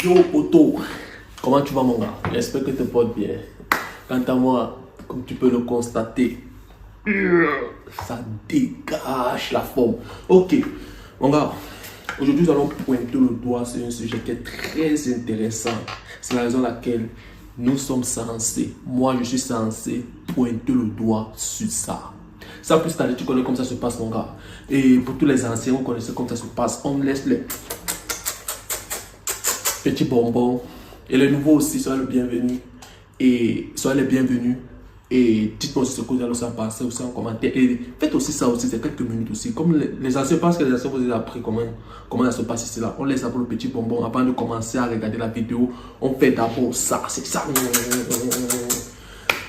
Yo Otto, comment tu vas mon gars? J'espère que tu te portes bien. Quant à moi, comme tu peux le constater, ça dégage la forme. Ok, mon gars, aujourd'hui nous allons pointer le doigt sur un sujet qui est très intéressant. C'est la raison pour laquelle nous sommes censés, moi je suis censé pointer le doigt sur ça. Ça plus tard, tu connais comment ça se passe mon gars. Et pour tous les anciens, vous connaissez comment ça se passe. On laisse les petits bonbons. Et les nouveaux aussi, soyez le bienvenu. Et soyez les bienvenus. Et dites-moi aussi ce que vous allez s'en passer aussi en commentaire. Et faites aussi ça aussi, c'est quelques minutes aussi. Comme les anciens, parce que les anciens vous ont appris comment ça se passe ici là. On laisse d'abord le petit bonbon avant de commencer à regarder la vidéo. On fait d'abord ça, c'est ça.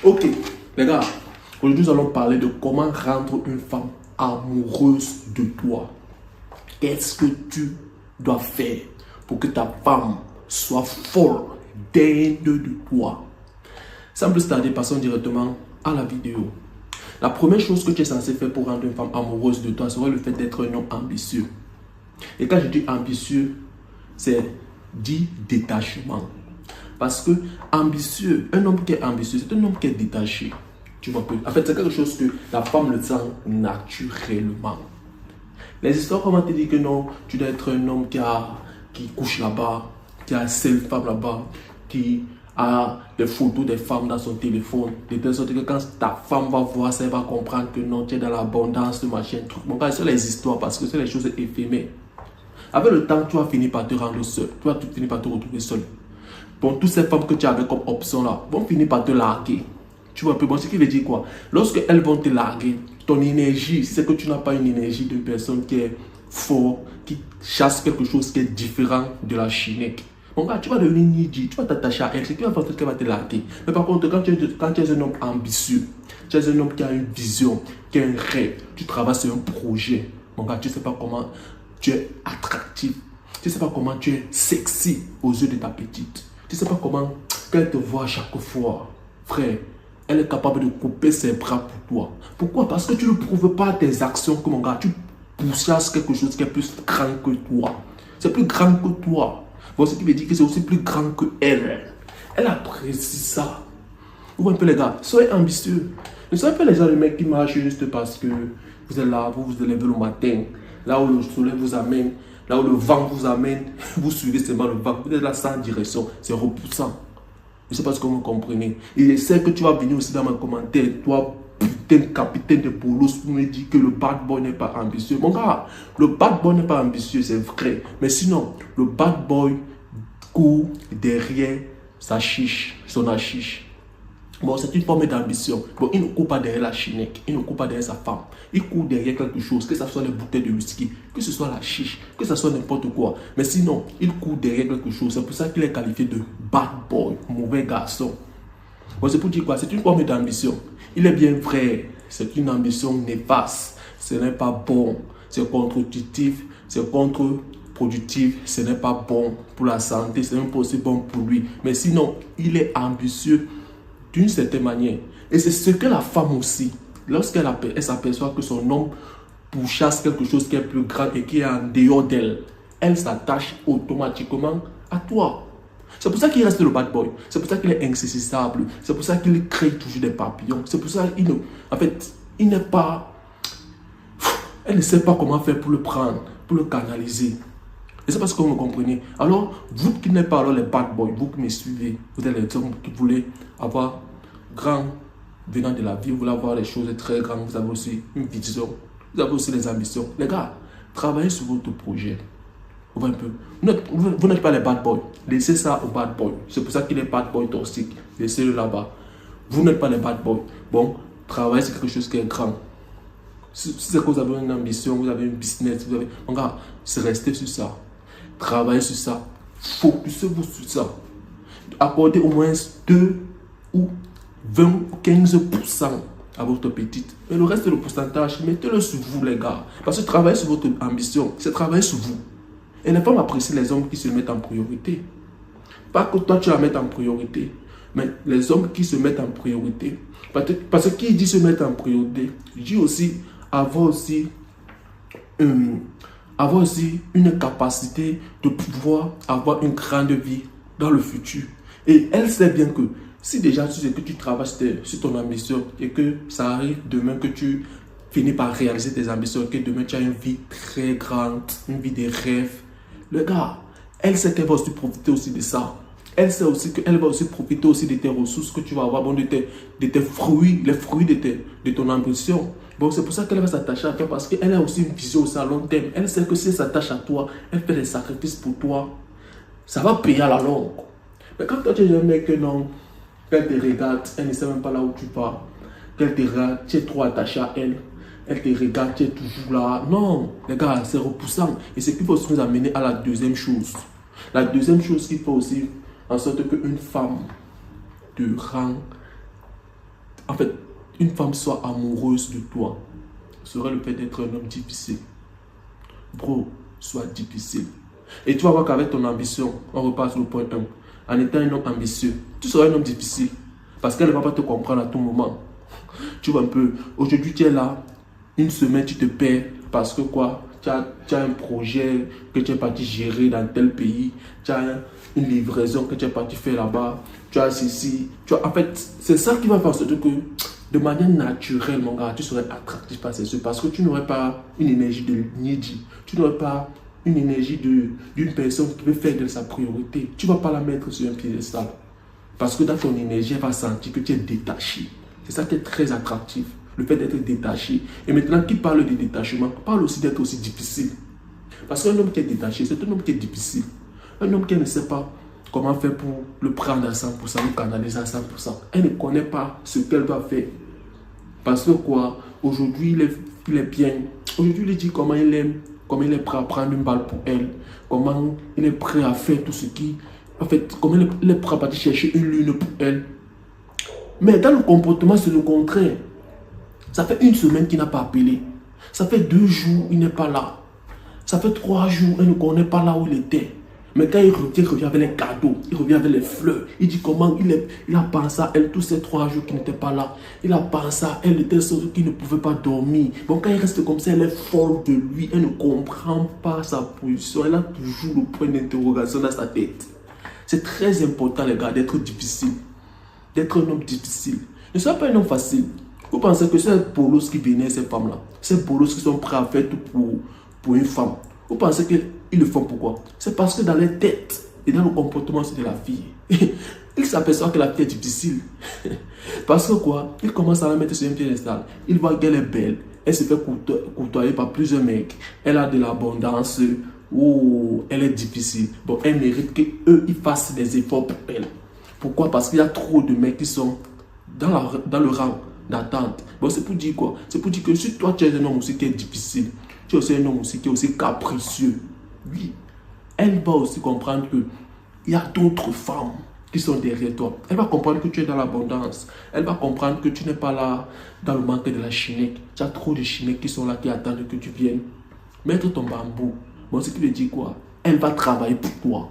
Ok, les gars, aujourd'hui nous allons parler de comment rendre une femme amoureuse de toi. Qu'est-ce que tu dois faire pour que ta femme soit folle de toi? Sans plus tarder, passons directement à la vidéo. La première chose que tu es censé faire pour rendre une femme amoureuse de toi serait le fait d'être un homme ambitieux. Et quand je dis ambitieux, c'est dit détachement. Parce que ambitieux, un homme qui est ambitieux, c'est un homme qui est détaché. Tu vois, en fait, c'est quelque chose que la femme le sent naturellement. Les histoires, comment te dire que non, tu dois être un homme qui couche là-bas, qui a 5 femmes là-bas, qui a des photos des femmes dans son téléphone, de telle sorte que quand ta femme va voir ça, elle va comprendre que non, tu es dans l'abondance, de machin, truc. Bon, c'est les histoires parce que c'est les choses éphémères. Avec le temps, tu vas finir par te rendre seul, tu vas finir par te retrouver seul. Bon, toutes ces femmes que tu avais comme option là, vont finir par te larguer. Tu vois un peu, bon, ce qui veut dire quoi? Lorsque elles vont te larguer, ton énergie, c'est que tu n'as pas une énergie d'une personne qui est fort, qui chasse quelque chose qui est différent de la chinique. Mon gars, tu vas devenir nidji, tu vas t'attacher à elle, c'est qui va penser qu'elle va te larguer. Mais par contre, quand tu es un homme ambitieux, tu es un homme qui a une vision, qui a un rêve, tu travailles sur un projet. Mon gars, tu ne sais pas comment tu es attractif, tu ne sais pas comment tu es sexy aux yeux de ta petite. Tu ne sais pas comment, quand elle te voit chaque fois, frère, elle est capable de couper ses bras pour toi. Pourquoi? Parce que tu ne prouves pas tes actions que mon gars, tu pourchasses quelque chose qui est plus grand que toi. C'est plus grand que toi. Bon, ce qui veut dire que c'est aussi plus grand que elle. Elle apprécie ça. Vous voyez un peu les gars, soyez ambitieux. Ne soyez pas les gens, les mecs qui marchent juste parce que vous êtes là, vous vous levez le matin, là où le soleil vous amène, là où le vent vous amène, vous suivez seulement le vent, vous êtes là sans direction, c'est repoussant. Je ne sais pas ce que vous comprenez. Et je sais que tu vas venir aussi dans mes commentaires, toi, putain, capitaine de Poulos, pour me dire que le bad boy n'est pas ambitieux. Mon gars, le bad boy n'est pas ambitieux, c'est vrai. Mais sinon, le bad boy court derrière sa chiche, son hachiche. Bon, c'est une forme d'ambition. Bon, il ne court pas derrière la chinique, il ne court pas derrière sa femme. Il court derrière quelque chose, que ce soit les bouteilles de whisky, que ce soit la chiche, que ce soit n'importe quoi. Mais sinon, il court derrière quelque chose. C'est pour ça qu'il est qualifié de bad boy, mauvais garçon. Bon, c'est pour dire quoi? C'est une forme d'ambition. Il est bien vrai, c'est une ambition néfaste. Ce n'est pas bon, c'est contre-productif, c'est contre-productif, ce n'est pas bon pour la santé, ce n'est pas aussi bon pour lui. Mais sinon, il est ambitieux d'une certaine manière. Et c'est ce que la femme aussi, lorsqu'elle s'aperçoit que son homme pourchasse quelque chose qui est plus grand et qui est en dehors d'elle, elle s'attache automatiquement à toi. C'est pour ça qu'il reste le bad boy. C'est pour ça qu'il est insaisissable. C'est pour ça qu'il crée toujours des papillons. C'est pour ça qu'il il n'est pas... Elle ne sait pas comment faire pour le prendre, pour le canaliser. Et c'est parce que vous me comprenez. Alors, vous qui n'êtes pas alors les bad boys, vous qui me suivez, vous êtes les hommes qui voulez avoir grand venant de la vie, vous voulez avoir les choses très grandes, vous avez aussi une vision, vous avez aussi des ambitions. Les gars, travaillez sur votre projet. Vous voyez un peu. Vous n'êtes pas les bad boys. Laissez ça aux bad boys. C'est pour ça qu'il est bad boy toxique. Laissez-le là-bas. Vous n'êtes pas les bad boys. Bon, travaillez sur quelque chose qui est grand. Si c'est que vous avez une ambition, vous avez une business, vous avez... Mon gars, c'est rester sur ça. Travaillez sur ça. Focusez-vous sur ça. Accordez au moins 2 ou 20 ou 15% à votre petite. Mais le reste de le pourcentage, mettez-le sur vous les gars. Parce que travailler sur votre ambition, c'est travailler sur vous. Et les femmes apprécient les hommes qui se mettent en priorité. Pas que toi tu la mettes en priorité, mais les hommes qui se mettent en priorité. Parce que qui dit se mettre en priorité, dit aussi avoir aussi avoir aussi une capacité de pouvoir avoir une grande vie dans le futur. Et elle sait bien que si déjà tu sais que tu travailles sur ton ambition et que ça arrive demain que tu finis par réaliser tes ambitions et que demain tu as une vie très grande, une vie de rêve, le gars, elle sait qu'elle va aussi profiter aussi de ça. Elle sait aussi qu'elle va aussi profiter aussi de tes ressources que tu vas avoir, bon, de tes fruits, les fruits de ton ambition. Bon, c'est pour ça qu'elle va s'attacher à toi parce qu'elle a aussi une vision aussi à long terme. Elle sait que si elle s'attache à toi, elle fait des sacrifices pour toi, ça va payer à la longue. Mais quand toi tu es un mec que non, qu'elle te regarde, elle ne sait même pas là où tu pars, qu'elle te regarde, tu es trop attaché à elle, elle te regarde, tu es toujours là. Non, les gars, c'est repoussant. Et c'est ce qu'il faut aussi nous amener à la deuxième chose. La deuxième chose qu'il faut aussi, en sorte qu'une femme te rend, en fait, une femme soit amoureuse de toi, serait le fait d'être un homme difficile. Bro, sois difficile. Et tu vas voir qu'avec ton ambition, on repasse au point 1. En étant un homme ambitieux, tu seras un homme difficile. Parce qu'elle ne va pas te comprendre à tout moment. Tu vois un peu, aujourd'hui tu es là, une semaine tu te perds parce que quoi, tu as un projet que tu es parti gérer dans tel pays, tu as une livraison que tu es parti faire là-bas, tu as ceci, en fait, c'est ça qui va faire surtout que de manière naturelle, mon gars, tu serais attractif par ces choses parce que tu n'aurais pas une énergie de Niji, tu n'aurais pas une énergie d'une personne qui veut faire de sa priorité. Tu ne vas pas la mettre sur un piédestal parce que dans ton énergie, elle va sentir que tu es détaché. C'est ça qui est très attractif, le fait d'être détaché. Et maintenant, qui parle de détachement, parle aussi d'être aussi difficile. Parce qu'un homme qui est détaché, c'est un homme qui est difficile. Un homme qui ne sait pas comment faire pour le prendre à 100%, le canaliser à 100%. Elle ne connaît pas ce qu'elle va faire. Parce que quoi, aujourd'hui, il est bien. Aujourd'hui, il dit comment il aime, comment il est prêt à prendre une balle pour elle, comment il est prêt à faire tout ce qui... En fait, comment il est prêt à partir chercher une lune pour elle. Mais dans le comportement, c'est le contraire. Ça fait une semaine qu'il n'a pas appelé. Ça fait 2 jours, il n'est pas là. Ça fait 3 jours, elle ne connaît pas là où il était. Mais quand il revient avec les cadeaux, il revient avec les fleurs. Il dit comment il a pensé à elle tous ces 3 jours qu'il n'était pas là. Il a pensé à elle de telle sorte qu'il ne pouvait pas dormir. Bon, quand il reste comme ça, elle est folle de lui. Elle ne comprend pas sa position. Elle a toujours le point d'interrogation dans sa tête. C'est très important, les gars, d'être difficile. D'être un homme difficile. Ne sois pas un homme facile. Vous pensez que c'est bolos qui vénèrent ces femmes-là. C'est bolos qui sont prêts à faire tout pour une femme. Vous pensez qu'ils le font pourquoi? C'est parce que dans leur tête et dans le comportement de la fille, ils s'aperçoivent que la fille est difficile. Parce que quoi? Ils commencent à la mettre sur un piédestal. Ils voient qu'elle est belle. Elle se fait courtoyer par plusieurs mecs. Elle a de l'abondance. Oh, elle est difficile. Bon, elle mérite qu'eux, ils fassent des efforts pour elle. Pourquoi? Parce qu'il y a trop de mecs qui sont dans le rang d'attente. Bon, c'est pour dire quoi? C'est pour dire que si toi, tu es un homme aussi qui est difficile, tu es aussi un homme aussi qui est aussi capricieux, oui, elle va aussi comprendre qu'il y a d'autres femmes qui sont derrière toi. Elle va comprendre que tu es dans l'abondance. Elle va comprendre que tu n'es pas là dans le manque de la chinette. Tu as trop de chinettes qui sont là, qui attendent que tu viennes mettre ton bambou. Bon, ce qui veut dire quoi? Elle va travailler pour toi.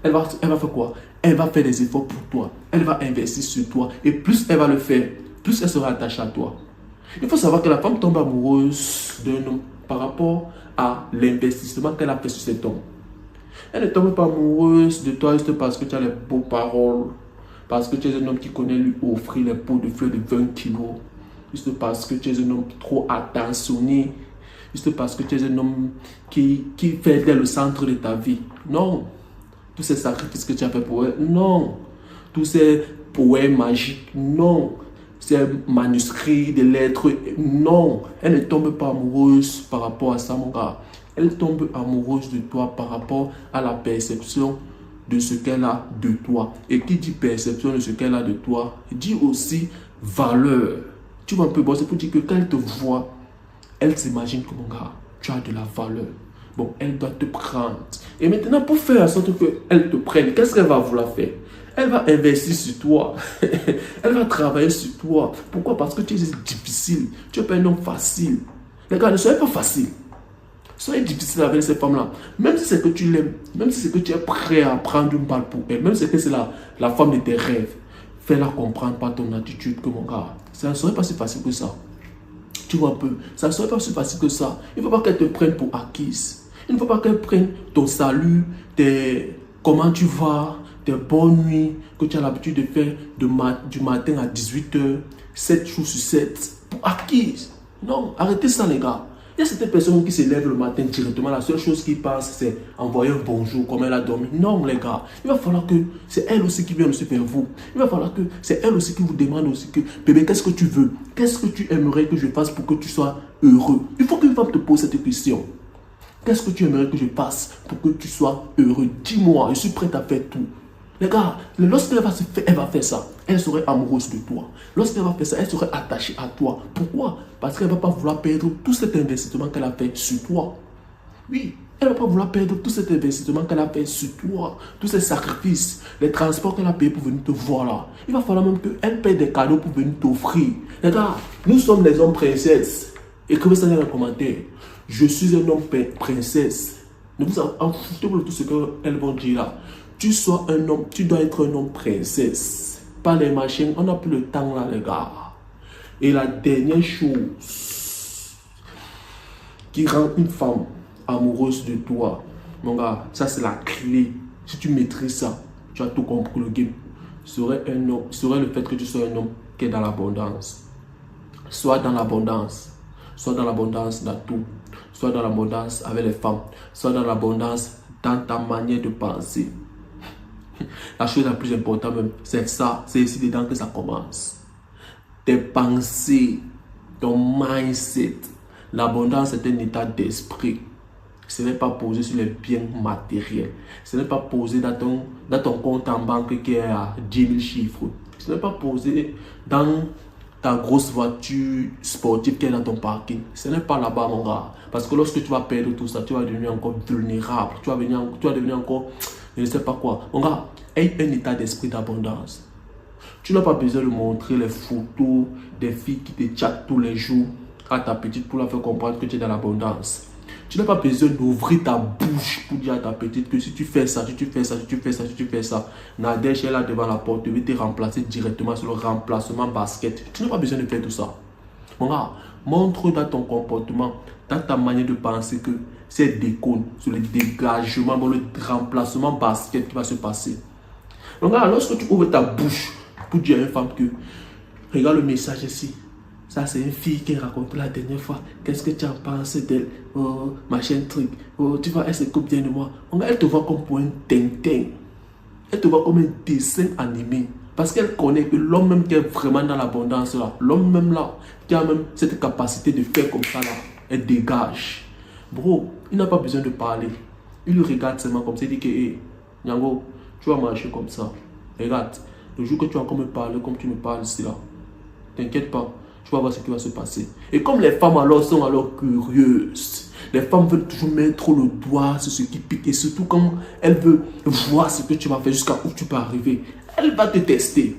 Elle va faire quoi? Elle va faire des efforts pour toi. Elle va investir sur toi. Et plus elle va le faire, plus elle sera attachée à toi. Il faut savoir que la femme tombe amoureuse d'un homme par rapport à l'investissement qu'elle a fait sur cet homme. Elle ne tombe pas amoureuse de toi juste parce que tu as les beaux paroles, parce que tu es un homme qui connaît lui offrir les pots de fleurs de 20 kilos, juste parce que tu es un homme trop attentionné, juste parce que tu es un homme qui fait d'elle le centre de ta vie. Non. Tous ces sacrifices que tu as fait pour elle, non. Tous ces poèmes magiques, non. Ces manuscrits de lettres, non. Elle ne tombe pas amoureuse par rapport à ça, mon gars. Elle tombe amoureuse de toi par rapport à la perception de ce qu'elle a de toi. Et qui dit perception de ce qu'elle a de toi, dit aussi valeur. Tu vois un peu, bon, c'est pour dire que quand elle te voit, elle s'imagine que, mon gars, tu as de la valeur. Bon, elle doit te prendre. Et maintenant, pour faire en sorte qu'elle te prenne, qu'est-ce qu'elle va vouloir faire? Elle va investir sur toi. Elle va travailler sur toi. Pourquoi? Parce que tu es difficile. Tu n'es pas un homme facile. Les gars, ne soyez pas facile. Soyez difficile avec ces femmes-là. Même si c'est que tu l'aimes, même si c'est que tu es prêt à prendre une balle pour elle, même si c'est que c'est la femme de tes rêves, fais-la comprendre par ton attitude que, mon gars, ça ne serait pas si facile que ça. Tu vois un peu, ça ne serait pas si facile que ça. Il ne faut pas qu'elle te prenne pour acquise. Il ne faut pas qu'elle prenne ton salut, comment tu vas, tes bonnes nuits que tu as l'habitude de faire du matin à 18h, 7 jours sur 7, pour acquis. Non, arrêtez ça les gars. Il y a certaines personnes qui se lèvent le matin directement, la seule chose qu'ils pensent c'est envoyer un bonjour comme elle a dormi. Non les gars, il va falloir que c'est elle aussi qui vient aussi vers vous. Il va falloir que c'est elle aussi qui vous demande aussi que bébé, qu'est-ce que tu veux? Qu'est-ce que tu aimerais que je fasse pour que tu sois heureux? Il faut qu'une femme te pose cette question. Qu'est-ce que tu aimerais que je fasse pour que tu sois heureux? Dis-moi, je suis prête à faire tout. Les gars, lorsqu'elle va faire ça, elle serait amoureuse de toi. Lorsqu'elle va faire ça, elle serait attachée à toi. Pourquoi? Parce qu'elle ne va pas vouloir perdre tout cet investissement qu'elle a fait sur toi. Oui, elle ne va pas vouloir perdre tout cet investissement qu'elle a fait sur toi. Tous ces sacrifices, les transports qu'elle a payés pour venir te voir là. Il va falloir même qu'elle paye des cadeaux pour venir t'offrir. Les gars, nous sommes les hommes princesses. Écrivez ça dans les commentaires. Je suis un homme princesse. Ne vous en foutez de tout ce qu'elles vont dire là. Tu sois un homme, tu dois être un homme princesse. Pas les machines, on n'a plus le temps là les gars. Et la dernière chose qui rend une femme amoureuse de toi, mon gars, ça c'est la clé. Si tu maîtrises ça, tu as tout compris le game. Serait le fait que tu sois un homme qui est dans l'abondance. Soit dans l'abondance. Soit dans l'abondance dans tout. Soit dans l'abondance avec les femmes. Soit dans l'abondance dans ta manière de penser. La chose la plus importante même, c'est ça. C'est ici dedans que ça commence. Tes pensées, ton mindset. L'abondance est un état d'esprit. Ce n'est pas posé sur les biens matériels. Ce n'est pas posé dans ton compte en banque qui est à 10 000 chiffres. Ce n'est pas posé dans ta grosse voiture sportive qui est dans ton parking. Ce n'est pas là-bas, mon gars. Parce que lorsque tu vas perdre tout ça, tu vas devenir encore vulnérable. Tu vas devenir encore, je ne sais pas quoi. Mon gars, aie un état d'esprit d'abondance. Tu n'as pas besoin de montrer les photos des filles qui te chattent tous les jours à ta petite pour la faire comprendre que tu es dans l'abondance. Tu n'as pas besoin d'ouvrir ta bouche pour dire à ta petite que si tu fais ça, si tu fais ça, si tu fais ça, si tu fais ça, Nadège est là devant la porte, tu veux te remplacer directement sur le remplacement basket. Tu n'as pas besoin de faire tout ça. Mon gars, montre dans ton comportement, dans ta manière de penser que c'est déconne sur le dégagement, le remplacement basket qui va se passer. Mon gars, lorsque tu ouvres ta bouche pour dire à une femme que regarde le message ici. Ça, c'est une fille qui raconte la dernière fois. Qu'est-ce que tu en penses d'elle? Oh, machin truc. Oh, tu vois, elle se coupe bien de moi. Elle te voit comme pour un tintin. Elle te voit comme un dessin animé. Parce qu'elle connaît que l'homme même qui est vraiment dans l'abondance là, l'homme même là, qui a même cette capacité de faire comme ça là, elle dégage. Bro, il n'a pas besoin de parler. Il le regarde seulement comme ça. Il dit que, hey, Nyango, tu vas marcher comme ça. Regarde, le jour que tu vas me parler comme tu me parles ici là, t'inquiète pas. Tu vas voir ce qui va se passer. Et comme les femmes alors sont alors curieuses, les femmes veulent toujours mettre le doigt sur ce qui pique. Et surtout quand elles veulent voir ce que tu vas faire jusqu'à où tu peux arriver. Elle va te tester.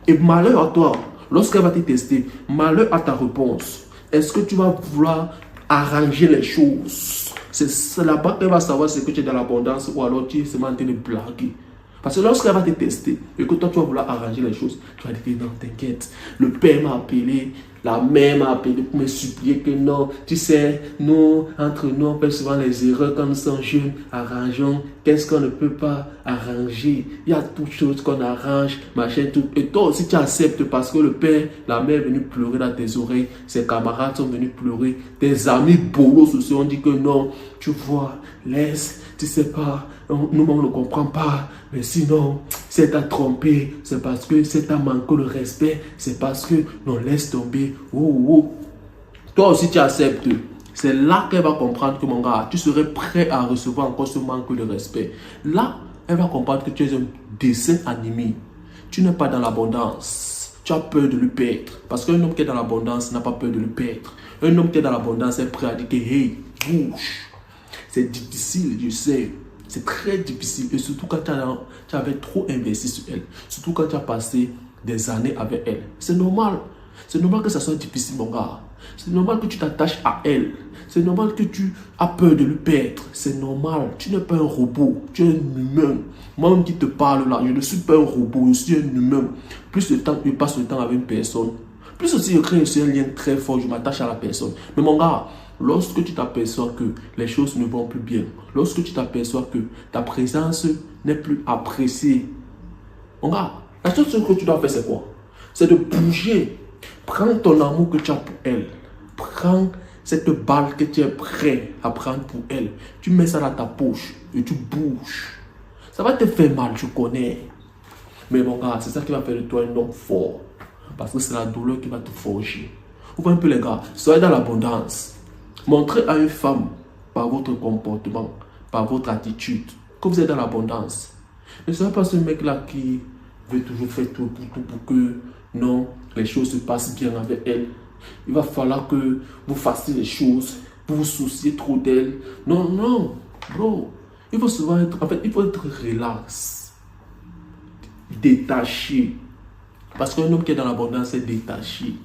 Et malheur à toi, lorsqu'elle va te tester, malheur à ta réponse. Est-ce que tu vas vouloir arranger les choses? C'est là-bas qu'elle va savoir ce que tu es dans l'abondance ou alors tu es seulement en train de blaguer. Parce que lorsqu'elle va te tester et que toi tu vas vouloir arranger les choses, tu vas dire que non, t'inquiète. Le père m'a appelé, la mère m'a appelé pour me supplier que non, tu sais, nous, entre nous, on fait souvent les erreurs quand nous sommes jeunes. Arrangeons, qu'est-ce qu'on ne peut pas arranger? Il y a toutes choses qu'on arrange, machin, tout. Et toi aussi tu acceptes parce que le père, la mère est venue pleurer dans tes oreilles, ses camarades sont venus pleurer, tes amis bolos aussi ont dit que non, tu vois, laisse, tu sais pas. Nous, on ne comprend pas, mais sinon, c'est à tromper, c'est parce que c'est à manquer le respect, c'est parce que non, laisse tomber. Toi aussi, tu acceptes. C'est là qu'elle va comprendre que mon gars, tu serais prêt à recevoir encore ce manque de respect. Là, elle va comprendre que tu es un dessin animé. Tu n'es pas dans l'abondance. Tu as peur de le perdre. Parce qu'un homme qui est dans l'abondance n'a pas peur de le perdre. Un homme qui est dans l'abondance est prêt à dire que, hey, bouge. C'est difficile, je sais. C'est très difficile. Et surtout quand tu avais trop investi sur elle. Surtout quand tu as passé des années avec elle. C'est normal. C'est normal que ça soit difficile, mon gars. C'est normal que tu t'attaches à elle. C'est normal que tu as peur de lui perdre. C'est normal. Tu n'es pas un robot. Tu es un humain. Moi-même qui te parle là, je ne suis pas un robot. Je suis un humain. Plus le temps, je passe le temps avec une personne. Plus aussi, je crée un lien très fort. Je m'attache à la personne. Mais mon gars, lorsque tu t'aperçois que les choses ne vont plus bien, lorsque tu t'aperçois que ta présence n'est plus appréciée, mon gars, la seule chose que tu dois faire, c'est quoi? C'est de bouger. Prends ton amour que tu as pour elle. Prends cette balle que tu es prêt à prendre pour elle. Tu mets ça dans ta poche et tu bouges. Ça va te faire mal, je connais. Mais mon gars, c'est ça qui va faire de toi un homme fort. Parce que c'est la douleur qui va te forger. Vous voyez un peu les gars, soyez dans l'abondance. Montrez à une femme, par votre comportement, par votre attitude, que vous êtes dans l'abondance. Ne soyez pas ce mec-là qui veut toujours faire tout pour que non, les choses se passent bien avec elle. Il va falloir que vous fassiez les choses, vous vous souciez trop d'elle. Non, non, bro. Il faut souvent être, en fait, il faut être relax, détaché. Parce qu'un homme qui est dans l'abondance est détaché.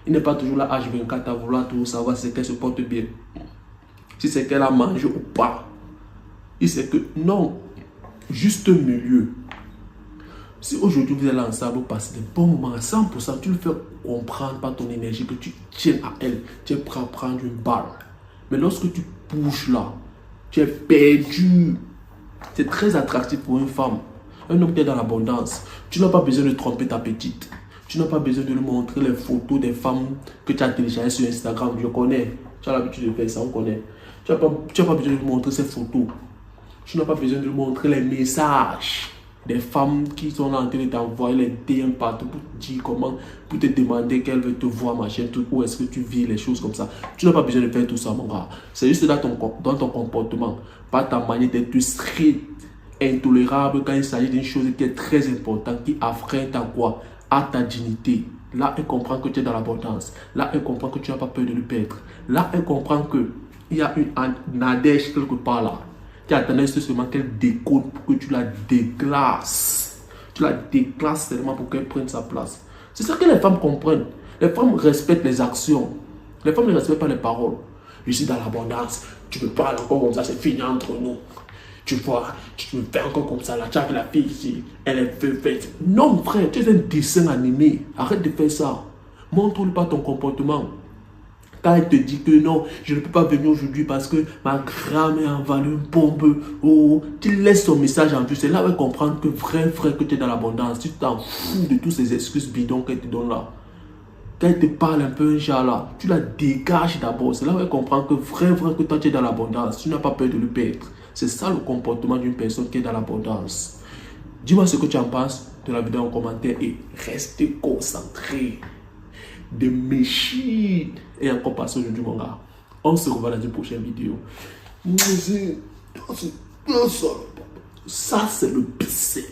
Il n'est pas toujours là H24 à vouloir toujours savoir si qu'elle se porte bien. Si c'est qu'elle a mangé ou pas. Il sait que non, juste milieu. Si aujourd'hui vous êtes là ensemble, vous passez des bons moments à 100%, tu le fais comprendre par ton énergie que tu tiens à elle. Tu es prêt à prendre une balle. Mais lorsque tu bouges là, tu es perdu. C'est très attractif pour une femme. Un homme qui est dans l'abondance, tu n'as pas besoin de tromper ta petite. Tu n'as pas besoin de lui montrer les photos des femmes que tu as téléchargées sur Instagram. Je connais. Tu as l'habitude de faire ça, on connaît. Tu n'as pas besoin de lui montrer ces photos. Tu n'as pas besoin de lui montrer les messages des femmes qui sont là en train de t'envoyer les DM partout pour te dire comment, pour te demander qu'elles veulent te voir, machin, tout, où est-ce que tu vis, les choses comme ça. Tu n'as pas besoin de faire tout ça, mon gars. C'est juste dans ton comportement, pas ta manière d'être strict, intolérable quand il s'agit d'une chose qui est très importante, qui affreine ta quoi, à ta dignité. Là, elle comprend que tu es dans l'abondance. Là, elle comprend que tu n'as pas peur de lui perdre. Là, elle comprend qu'il y a une adèche quelque part là. Tu attendais seulement qu'elle décolle pour que tu la déclasses. Tu la déclasses seulement pour qu'elle prenne sa place. C'est ça que les femmes comprennent. Les femmes respectent les actions. Les femmes ne respectent pas les paroles. Je suis dans l'abondance. Tu me parles encore comme ça, c'est fini entre nous. Tu vois, tu me fais encore comme ça. Là, tu as vu la fille ici, elle est faite. Non, frère, tu es un dessin animé. Arrête de faire ça. Montre-lui pas ton comportement. Quand elle te dit que non, je ne peux pas venir aujourd'hui parce que ma grand-mère a envoyé une bombe. Oh, tu laisses son message en vue. C'est là où elle comprend que vrai frère que tu es dans l'abondance. Tu t'en fous de toutes ces excuses bidons qu'elle te donne là. Quand elle te parle un peu, genre là, tu la dégages d'abord. C'est là où elle comprend que vrai que toi tu es dans l'abondance. Tu n'as pas peur de le perdre. C'est ça le comportement d'une personne qui est dans l'abondance. Dis-moi ce que tu en penses de la vidéo en commentaire et reste concentré. De méchir. Et encore passé aujourd'hui, mon gars. On se revoit dans une prochaine vidéo. Ça, c'est le baiser.